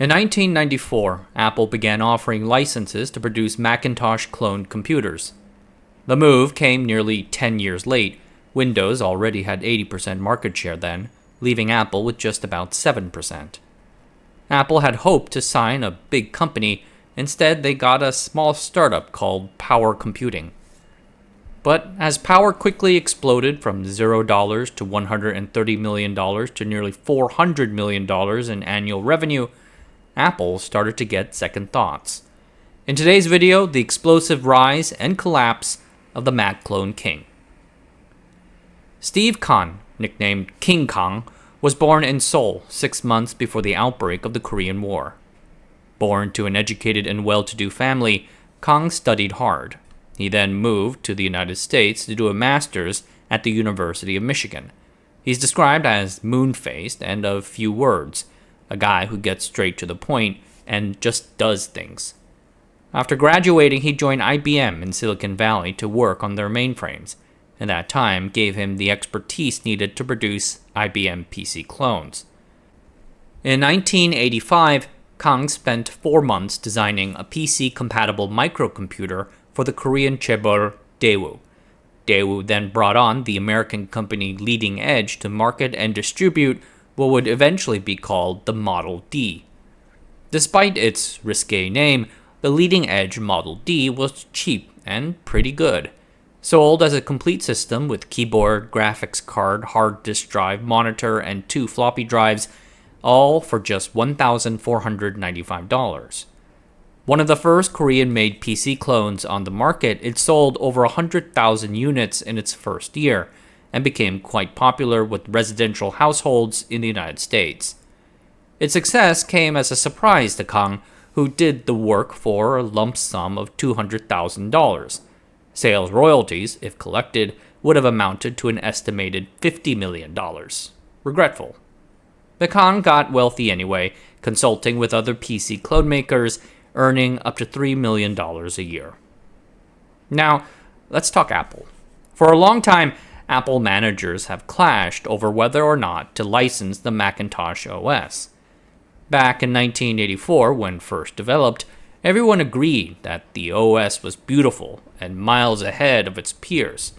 In 1994, Apple began offering licenses to produce Macintosh cloned computers. The move came nearly 10 years late. Windows already had 80% market share then, leaving Apple with just about 7%. Apple had hoped to sign a big company. Instead, they got a small startup called Power Computing. But as Power quickly exploded from $0 to $130 million to nearly $400 million in annual revenue, Apple started to get second thoughts. In today's video, the explosive rise and collapse of the Mac clone king. Steve Kahng, nicknamed King Kahng, was born in Seoul 6 months before the outbreak of the Korean War. Born to an educated and well-to-do family, Kahng studied hard. He then moved to the United States to do a master's at the University of Michigan. He's described as moon-faced and of few words, a guy who gets straight to the point and just does things. After graduating, he joined IBM in Silicon Valley to work on their mainframes, and that time gave him the expertise needed to produce IBM PC clones. In 1985, Kahng spent 4 months designing a PC-compatible microcomputer for the Korean chaebol Daewoo. Daewoo then brought on the American company Leading Edge to market and distribute what would eventually be called the Model D. Despite its risque name, the Leading Edge Model D was cheap and pretty good. Sold as a complete system with keyboard, graphics card, hard disk drive, monitor, and 2 floppy drives, all for just $1,495. One of the first Korean-made PC clones on the market, it sold over 100,000 units in its first year and became quite popular with residential households in the United States. Its success came as a surprise to Kahng, who did the work for a lump sum of $200,000. Sales royalties, if collected, would have amounted to an estimated $50 million. Regretful. The Kahng got wealthy anyway, consulting with other PC clone makers, earning up to $3 million a year. Now, let's talk Apple. For a long time, Apple managers have clashed over whether or not to license the Macintosh OS. Back in 1984, when first developed, everyone agreed that the OS was beautiful and miles ahead of its peers.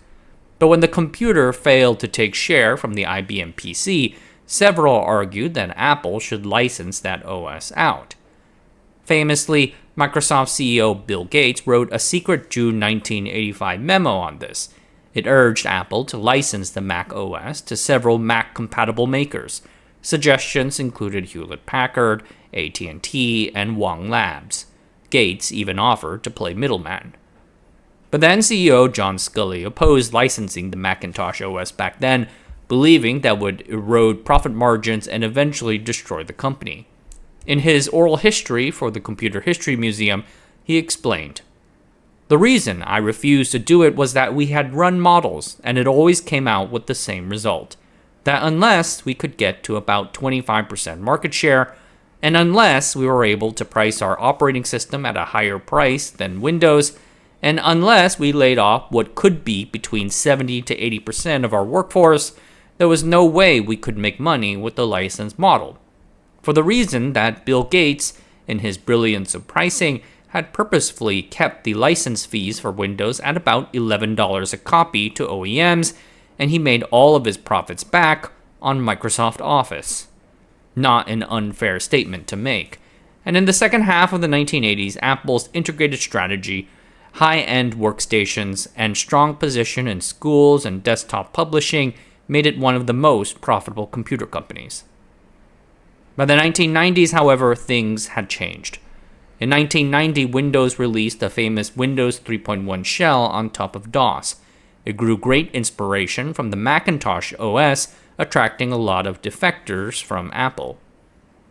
But when the computer failed to take share from the IBM PC, several argued that Apple should license that OS out. Famously, Microsoft CEO Bill Gates wrote a secret June 1985 memo on this. It urged Apple to license the Mac OS to several Mac-compatible makers. Suggestions included Hewlett-Packard, AT&T, and Wang Labs. Gates even offered to play middleman. But then CEO John Sculley opposed licensing the Macintosh OS back then, believing that would erode profit margins and eventually destroy the company. In his oral history for the Computer History Museum, he explained, "The reason I refused to do it was that we had run models and it always came out with the same result. That unless we could get to about 25% market share, and unless we were able to price our operating system at a higher price than Windows, and unless we laid off what could be between 70 to 80% of our workforce, there was no way we could make money with the licensed model. For the reason that Bill Gates, in his brilliance of pricing, had purposefully kept the license fees for Windows at about $11 a copy to OEMs, and he made all of his profits back on Microsoft Office. Not an unfair statement to make. And in the second half of the 1980s, Apple's integrated strategy, high-end workstations, and strong position in schools and desktop publishing made it one of the most profitable computer companies. By the 1990s, however, things had changed. In 1990, Windows released the famous Windows 3.1 shell on top of DOS. It grew great inspiration from the Macintosh OS, attracting a lot of defectors from Apple.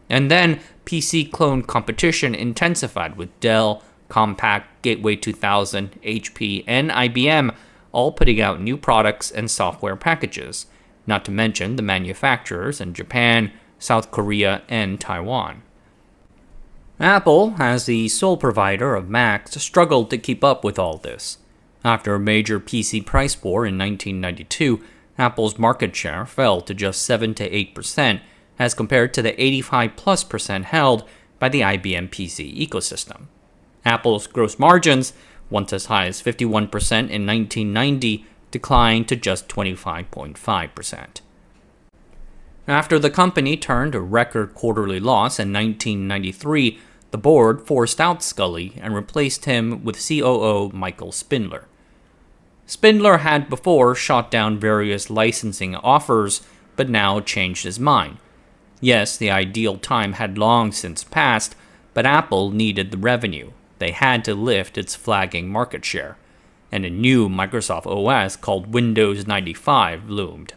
And then PC clone competition intensified with Dell, Compaq, Gateway 2000, HP, and IBM all putting out new products and software packages, not to mention the manufacturers in Japan, South Korea, and Taiwan. Apple, as the sole provider of Macs, struggled to keep up with all this. After a major PC price war in 1992, Apple's market share fell to just 7 to 8%, as compared to the 85+% held by the IBM PC ecosystem. Apple's gross margins, once as high as 51% in 1990, declined to just 25.5%. After the company turned a record quarterly loss in 1993, the board forced out Scully and replaced him with COO Michael Spindler. Spindler had before shot down various licensing offers, but now changed his mind. Yes, the ideal time had long since passed, but Apple needed the revenue. They had to lift its flagging market share, and a new Microsoft OS called Windows 95 loomed.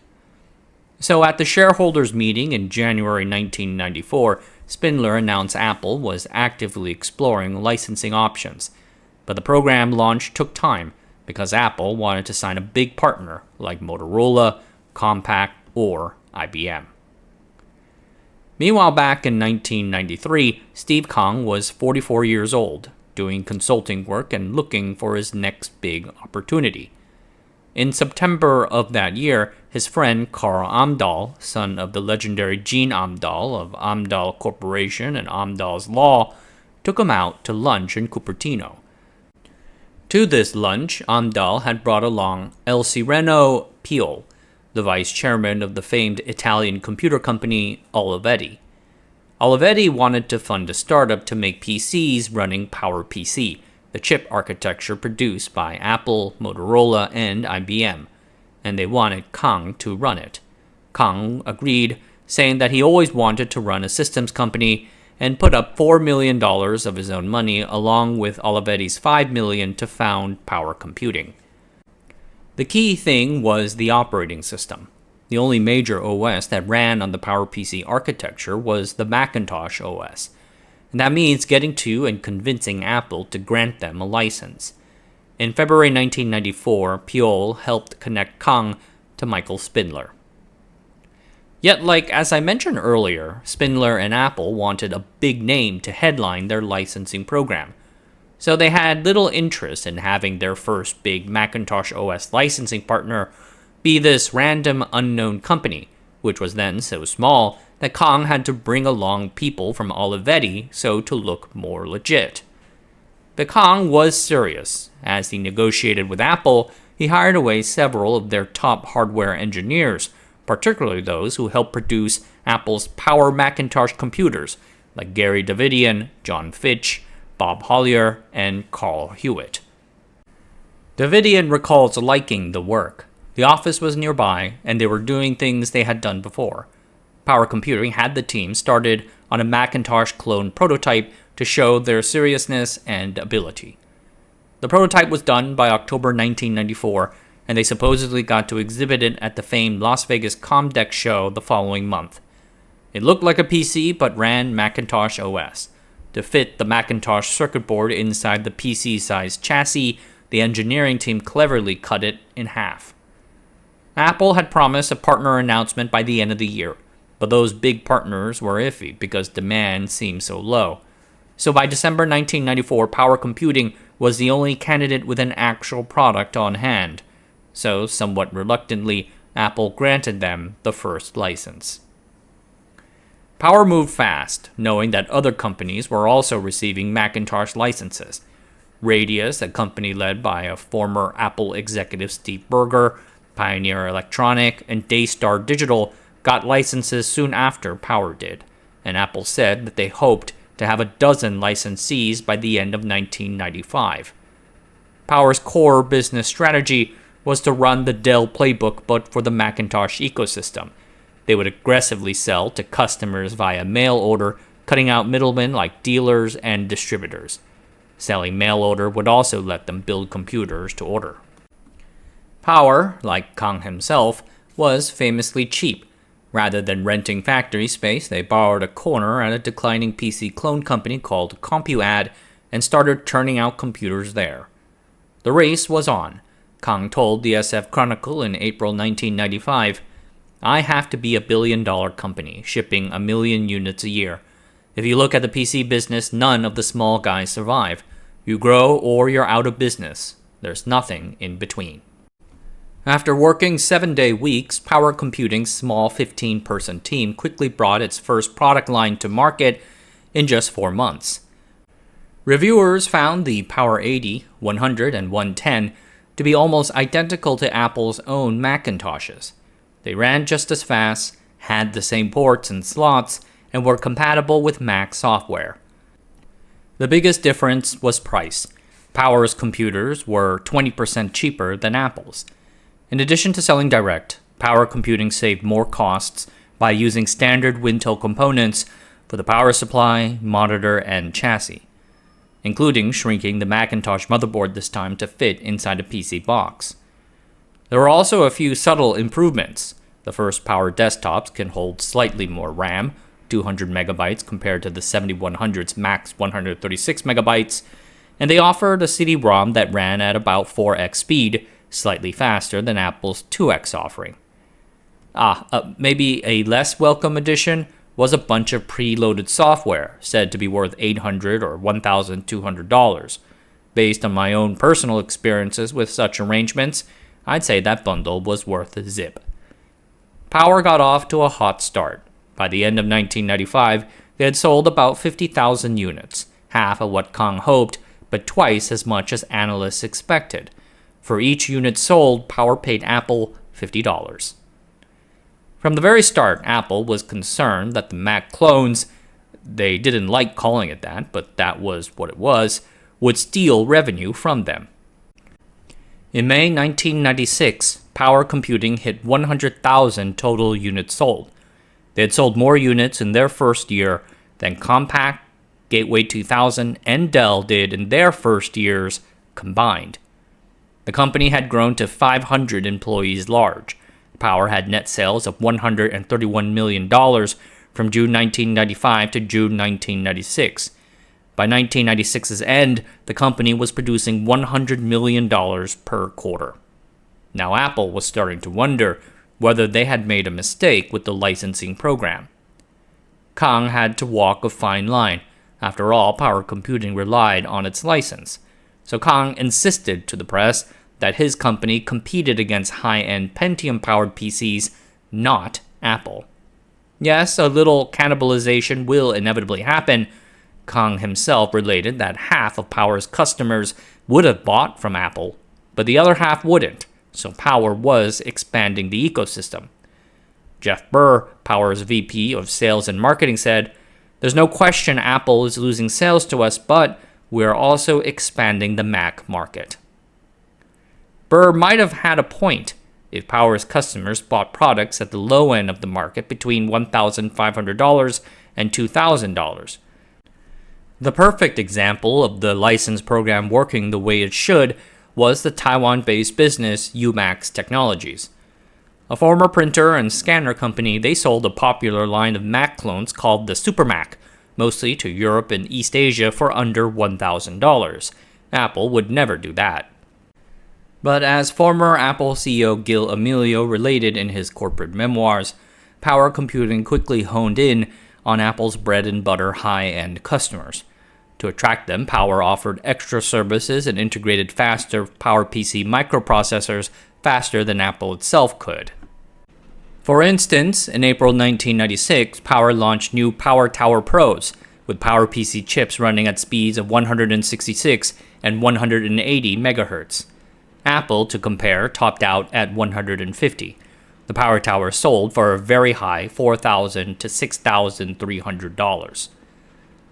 So at the shareholders' meeting in January 1994, Spindler announced Apple was actively exploring licensing options, but the program launch took time because Apple wanted to sign a big partner like Motorola, Compaq, or IBM. Meanwhile, back in 1993, Steve Kahng was 44 years old, doing consulting work and looking for his next big opportunity. In September of that year, his friend Carl Amdahl, son of the legendary Gene Amdahl of Amdahl Corporation and Amdahl's Law, took him out to lunch in Cupertino. To this lunch, Amdahl had brought along El Sireno Piol, the vice chairman of the famed Italian computer company Olivetti. Olivetti wanted to fund a startup to make PCs running PowerPC, the chip architecture produced by Apple, Motorola, and IBM, and they wanted Kahng to run it. Kahng agreed, saying that he always wanted to run a systems company and put up $4 million of his own money along with Olivetti's $5 million to found Power Computing. The key thing was the operating system. The only major OS that ran on the PowerPC architecture was the Macintosh OS, and that means getting to and convincing Apple to grant them a license. In February 1994, Piol helped connect Kahng to Michael Spindler. Yet, as I mentioned earlier, Spindler and Apple wanted a big name to headline their licensing program, so they had little interest in having their first big Macintosh OS licensing partner be this random unknown company, which was then so small that Kahng had to bring along people from Olivetti so to look more legit. But Kahng was serious. As he negotiated with Apple, he hired away several of their top hardware engineers, particularly those who helped produce Apple's Power Macintosh computers, like Gary Davidian, John Fitch, Bob Hollier, and Carl Hewitt. Davidian recalls liking the work. The office was nearby, and they were doing things they had done before. Power Computing had the team started on a Macintosh clone prototype to show their seriousness and ability. The prototype was done by October 1994, and they supposedly got to exhibit it at the famed Las Vegas Comdex show the following month. It looked like a PC but ran Macintosh OS. To fit the Macintosh circuit board inside the PC-sized chassis, the engineering team cleverly cut it in half. Apple had promised a partner announcement by the end of the year, but those big partners were iffy because demand seemed so low. So by December 1994, Power Computing was the only candidate with an actual product on hand. So, somewhat reluctantly, Apple granted them the first license. Power moved fast, knowing that other companies were also receiving Macintosh licenses. Radius, a company led by a former Apple executive Steve Berger, Pioneer Electronic, and Daystar Digital got licenses soon after Power did, and Apple said that they hoped to have a dozen licensees by the end of 1995. Power's core business strategy was to run the Dell playbook but for the Macintosh ecosystem. They would aggressively sell to customers via mail order, cutting out middlemen like dealers and distributors. Selling mail order would also let them build computers to order. Power, like Kahng himself, was famously cheap. Rather than renting factory space, they borrowed a corner at a declining PC clone company called CompuAdd and started churning out computers there. The race was on. Kahng told the SF Chronicle in April 1995, "I have to be a billion-dollar company, shipping 1 million units a year. If you look at the PC business, none of the small guys survive. You grow or you're out of business. There's nothing in between." After working 7-day weeks, Power Computing's small 15-person team quickly brought its first product line to market in just 4 months. Reviewers found the Power 80, 100, and 110 to be almost identical to Apple's own Macintoshes. They ran just as fast, had the same ports and slots, and were compatible with Mac software. The biggest difference was price. Power's computers were 20% cheaper than Apple's. In addition to selling direct, Power Computing saved more costs by using standard Wintel components for the power supply, monitor, and chassis, including shrinking the Macintosh motherboard this time to fit inside a PC box. There were also a few subtle improvements. The first Power desktops can hold slightly more RAM, 200 megabytes compared to the 7100's max 136 megabytes, and they offered a CD-ROM that ran at about 4x speed, slightly faster than Apple's 2x offering. Maybe a less welcome addition was a bunch of preloaded software, said to be worth $800 or $1,200. Based on my own personal experiences with such arrangements, I'd say that bundle was worth a zip. Power got off to a hot start. By the end of 1995, they had sold about 50,000 units, half of what Kahng hoped, but twice as much as analysts expected. For each unit sold, Power paid Apple $50. From the very start, Apple was concerned that the Mac clones, they didn't like calling it that, but that was what it was, would steal revenue from them. In May 1996, Power Computing hit 100,000 total units sold. They had sold more units in their first year than Compaq, Gateway 2000, and Dell did in their first years combined. The company had grown to 500 employees large. Power had net sales of $131 million from June 1995 to June 1996. By 1996's end, the company was producing $100 million per quarter. Now Apple was starting to wonder whether they had made a mistake with the licensing program. Kahng had to walk a fine line. After all, Power Computing relied on its license. So Kahng insisted to the press that his company competed against high-end Pentium-powered PCs, not Apple. Yes, a little cannibalization will inevitably happen. Kahng himself related that half of Power's customers would have bought from Apple, but the other half wouldn't, so Power was expanding the ecosystem. Jeff Burr, Power's VP of Sales and Marketing, said, "There's no question Apple is losing sales to us, but we're also expanding the Mac market." Burr might have had a point if Power's customers bought products at the low end of the market between $1,500 and $2,000. The perfect example of the license program working the way it should was the Taiwan-based business Umax Technologies. A former printer and scanner company, they sold a popular line of Mac clones called the Super Mac, mostly to Europe and East Asia for under $1,000. Apple would never do that. But as former Apple CEO Gil Amelio related in his corporate memoirs, Power Computing quickly honed in on Apple's bread-and-butter high-end customers. To attract them, Power offered extra services and integrated faster PowerPC microprocessors faster than Apple itself could. For instance, in April 1996, Power launched new Power Tower Pros, with PowerPC chips running at speeds of 166 and 180 MHz. Apple, to compare, topped out at 150. The Power Tower sold for a very high $4,000 to $6,300.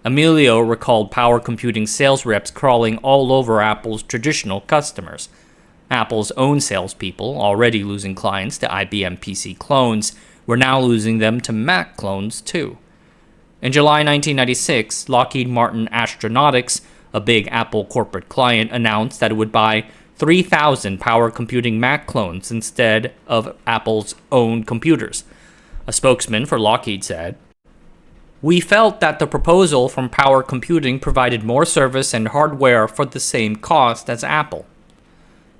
Amelio recalled Power Computing sales reps crawling all over Apple's traditional customers. Apple's own salespeople, already losing clients to IBM PC clones, were now losing them to Mac clones too. In July 1996, Lockheed Martin Astronautics, a big Apple corporate client, announced that it would buy 3,000 Power Computing Mac clones instead of Apple's own computers. A spokesman for Lockheed said, "We felt that the proposal from Power Computing provided more service and hardware for the same cost as Apple."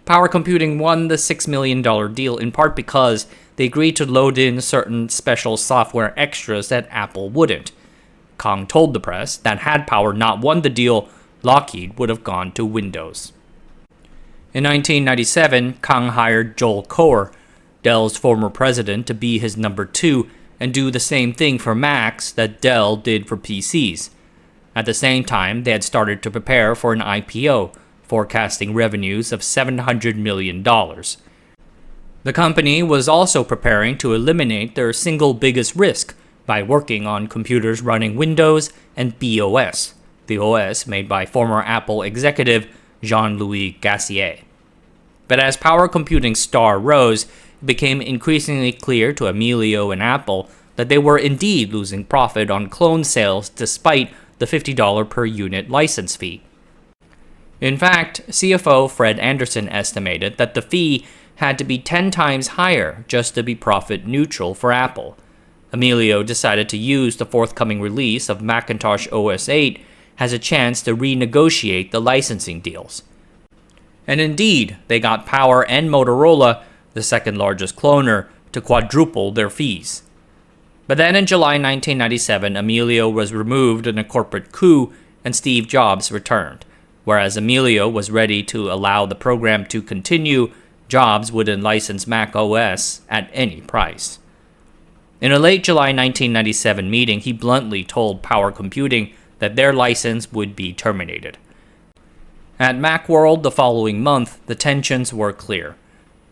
Power Computing won the $6 million deal in part because they agreed to load in certain special software extras that Apple wouldn't. Kahng told the press that had Power not won the deal, Lockheed would have gone to Windows. In 1997, Kahng hired Joel Coher, Dell's former president, to be his number two and do the same thing for Macs that Dell did for PCs. At the same time, they had started to prepare for an IPO, forecasting revenues of $700 million. The company was also preparing to eliminate their single biggest risk by working on computers running Windows and BOS, the OS made by former Apple executive Jean-Louis Gassier. But as power computing's star rose, it became increasingly clear to Emilio and Apple that they were indeed losing profit on clone sales despite the $50 per unit license fee. In fact, CFO Fred Anderson estimated that the fee had to be 10 times higher just to be profit neutral for Apple. Emilio decided to use the forthcoming release of Macintosh OS 8 as a chance to renegotiate the licensing deals. And indeed, they got Power and Motorola, the second largest cloner, to quadruple their fees. But then in July 1997, Emilio was removed in a corporate coup and Steve Jobs returned. Whereas Emilio was ready to allow the program to continue, Jobs wouldn't license Mac OS at any price. In a late July 1997 meeting, he bluntly told Power Computing that their license would be terminated. At Macworld the following month, the tensions were clear.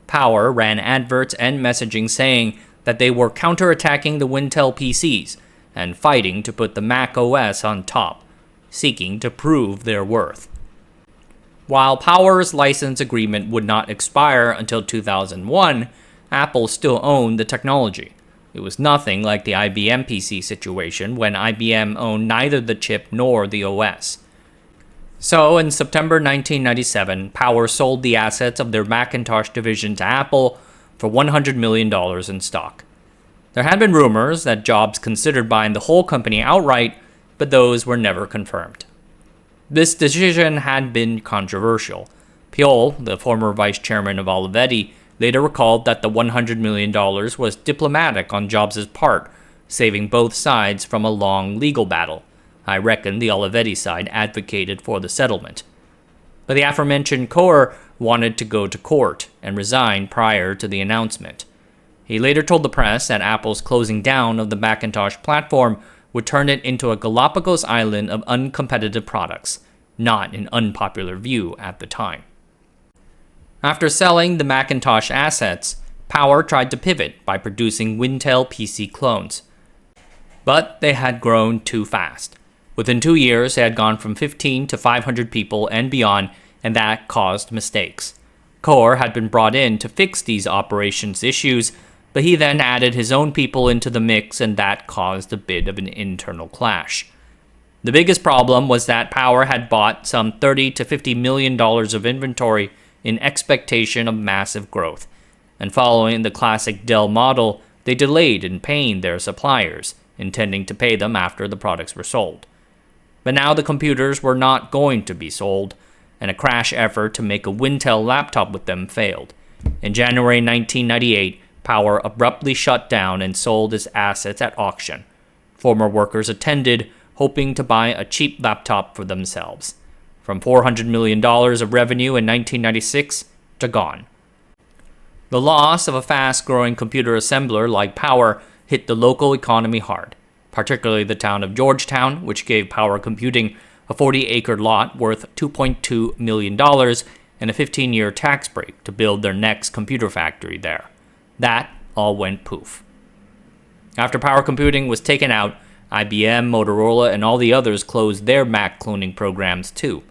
Power ran adverts and messaging saying that they were counterattacking the Wintel PCs and fighting to put the Mac OS on top, seeking to prove their worth. While Power's license agreement would not expire until 2001, Apple still owned the technology. It was nothing like the IBM PC situation when IBM owned neither the chip nor the OS. So, in September 1997, Power sold the assets of their Macintosh division to Apple for $100 million in stock. There had been rumors that Jobs considered buying the whole company outright, but those were never confirmed. This decision had been controversial. Piolle, the former vice chairman of Olivetti, later recalled that the $100 million was diplomatic on Jobs' part, saving both sides from a long legal battle. I reckon the Olivetti side advocated for the settlement. But the aforementioned Coher wanted to go to court and resign prior to the announcement. He later told the press that Apple's closing down of the Macintosh platform would turn it into a Galapagos island of uncompetitive products, not an unpopular view at the time. After selling the Macintosh assets, Power tried to pivot by producing Wintel PC clones. But they had grown too fast. Within 2 years, they had gone from 15 to 500 people and beyond, and that caused mistakes. Coher had been brought in to fix these operations issues, but he then added his own people into the mix, and that caused a bit of an internal clash. The biggest problem was that Power had bought some $30 to $50 million of inventory in expectation of massive growth, and following the classic Dell model, they delayed in paying their suppliers, intending to pay them after the products were sold. But now the computers were not going to be sold, and a crash effort to make a Wintel laptop with them failed. In January 1998, Power abruptly shut down and sold its assets at auction. Former workers attended, hoping to buy a cheap laptop for themselves. From $400 million of revenue in 1996 to gone. The loss of a fast-growing computer assembler like Power hit the local economy hard, particularly the town of Georgetown, which gave Power Computing a 40-acre lot worth $2.2 million and a 15-year tax break to build their next computer factory there. That all went poof. After Power Computing was taken out, IBM, Motorola, and all the others closed their Mac cloning programs too.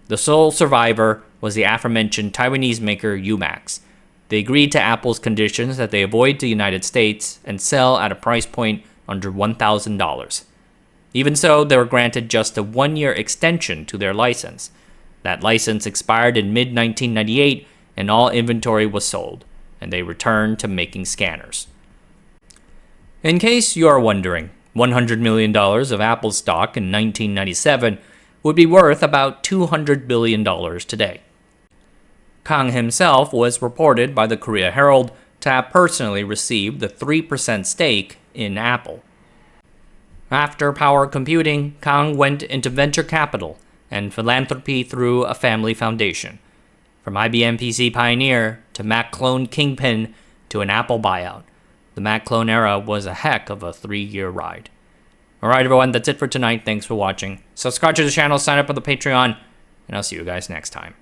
The sole survivor was the aforementioned Taiwanese maker Umax. They agreed to Apple's conditions that they avoid the United States and sell at a price point under $1,000. Even so, they were granted just a 1-year extension to their license. That license expired in mid-1998 and all inventory was sold, and they returned to making scanners. In case you are wondering, $100 million of Apple stock in 1997 would be worth about $200 billion today. Kahng himself was reported by the Korea Herald to have personally received the 3% stake in Apple. After Power Computing, Kahng went into venture capital and philanthropy through a family foundation. From IBM PC pioneer to Mac clone kingpin to an Apple buyout, the Mac clone era was a heck of a 3-year ride. Alright everyone, that's it for tonight. Thanks for watching. Subscribe to the channel, sign up on the Patreon, and I'll see you guys next time.